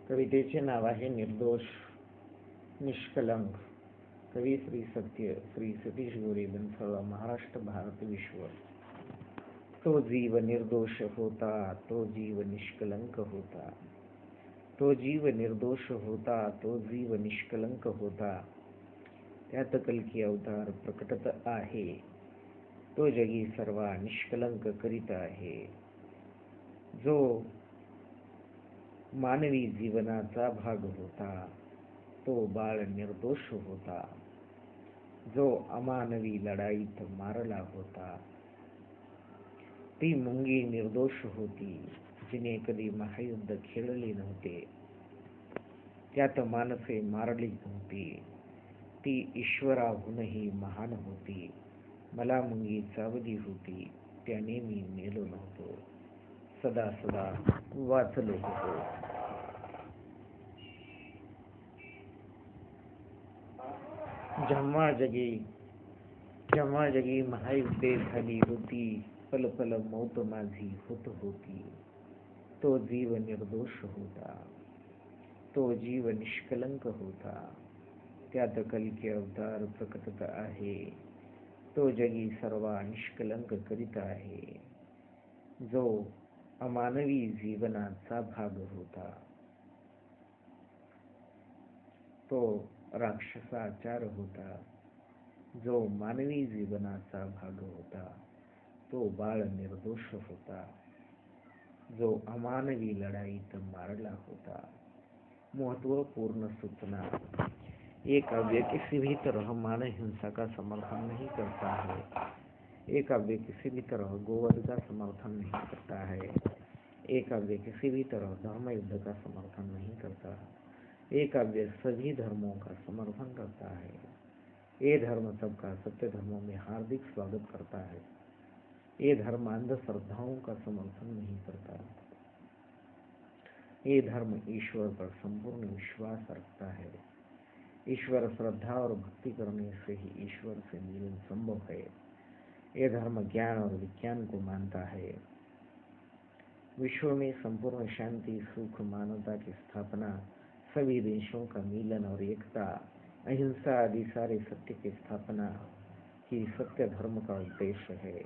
कवितेचे नाव आहे निर्दोष निष्कलंक. कवी श्री सत्य श्री सतीश गोरे बनसोडा, महाराष्ट्र, भारत, विश्व. तो जीव निर्दोष होता, तो जीव निष्कलंक होता. तो जीव निर्दोष होता, तो जीव निष्कलंक होता. त्यात कल्की अवतार प्रकटत आहे. तो जगी सर्वा निष्कलंक करीत आहे. जो मानवी जीवनाचा भाग होता, तो बाळ निर्दोष होता. जो अमानवी लढाईत मारला होता, ती मुंगी निर्दोष होती, जिने कधी महायुद्ध खेळले नव्हते. त्यात माणसे मारली नव्हती. ती ईश्वराहूनही महान होती. मला मुंगी चावली होती, त्याने मी मेलो नव्हतो. सदा सदा वाचलो होतो. जेव्हा जगी महायुद्धे झाली होती, पल पल मौत माझी होत होती. तो जीव निर्दोष होता, तो जीव निष्कलंक होता. त्यात कल्की अवतार प्रकटत आहे. तो जगी सर्वा निष्कलंक करीत आहे. जो अमानवी जीवनाचा भाग होता, तो राक्षसाचार होता. जो मानवी जीवनाचा भाग होता, तो बाळ निर्दोष होता. जो अमानवी लढाईत मारला होता. महत्वपूर्ण सूचना: एक काव्य किसी भी तरह मान हिंसा का समर्थन नहीं करता है. एक काव्य किसी भी तरह गोवध का समर्थन नहीं करता है. एक काव्य किसी भी तरह धर्म युद्ध का समर्थन नहीं करता. एक काव्य सभी धर्मों का समर्थन करता है. ये धर्म सबका सत्य धर्मों में हार्दिक स्वागत करता है. ये धर्म अंधश्रद्धाओं का समर्थन नहीं करता. ये धर्म ईश्वर पर संपूर्ण विश्वास रखता है. ईश्वर श्रद्धा और भक्ति करने से ही ईश्वर से मिलन संभव है. ये धर्म ज्ञान और विज्ञान को मानता है. विश्व में संपूर्ण शांति, सुख, मानवता की स्थापना, सभी देशों का मिलन और एकता, अहिंसा आदि सारे सत्य की स्थापना ही सत्य धर्म का उद्देश्य है.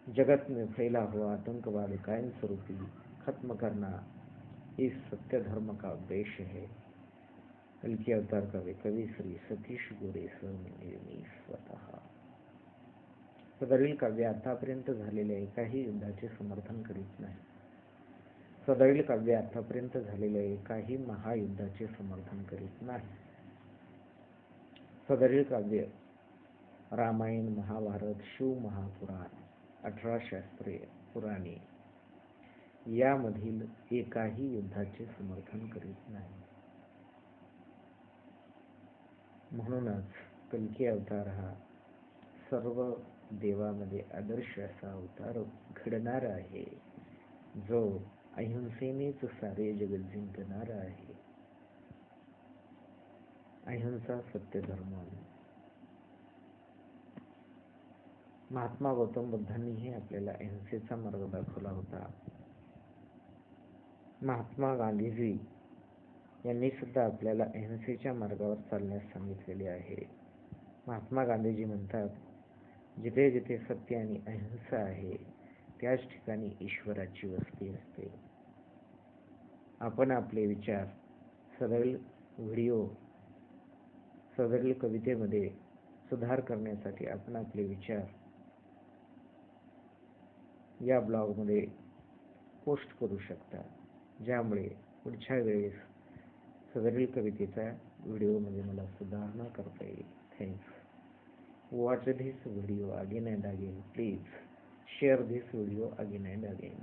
जगत में फैला हुआ आतंकवाद कायम स्वरूपी खत्म करना इस सत्य धर्म का उद्देश्य है. कल्की अवतार कवी श्री सतीश गोरे सर मी स्वतः. सदरील काव्य आतापर्यंत झालेल्या एकाही युद्धाचे समर्थन करीत नाही. सदरील काव्य आतापर्यंत झालेल्या एकाही महायुद्धाचे समर्थन करीत नाही. सदरील काव्य रामायण, महाभारत, शिव महापुराण, 18 शास्त्रे, पुराणे यामधील एकाही युद्धाचे समर्थन करीत नाही. म्हणूनच कल्की अवतार हा सर्व देवामध्ये आदर्श असा अवतार घडणार आहे, जो अहिंसेनेच सारे जग जिंकणार आहे. अहिंसा सत्य धर्म. महात्मा गौतम बुद्धांनीही आपल्याला अहिंसेचा मार्ग दाखवला होता. महात्मा गांधीजी यांनी सुद्धा आपल्याला अहिंसेच्या मार्गावर चालण्यास सांगितलेले आहे. महात्मा गांधीजी म्हणतात, जिथे जिथे सत्य आणि अहिंसा आहे, त्याच ठिकाणी ईश्वराची वस्ती असते. आपण आपले विचार सदरील कवितेमध्ये सुधार करण्यासाठी आपण आपले विचार या ब्लॉगमध्ये पोस्ट करू शकता, ज्यामुळे पुढच्या वेळेस सदरील कवितेच्या व्हिडिओमध्ये मला सुधारणा करता येईल. Thanks. Watch this video again and again. Please share this video again and again.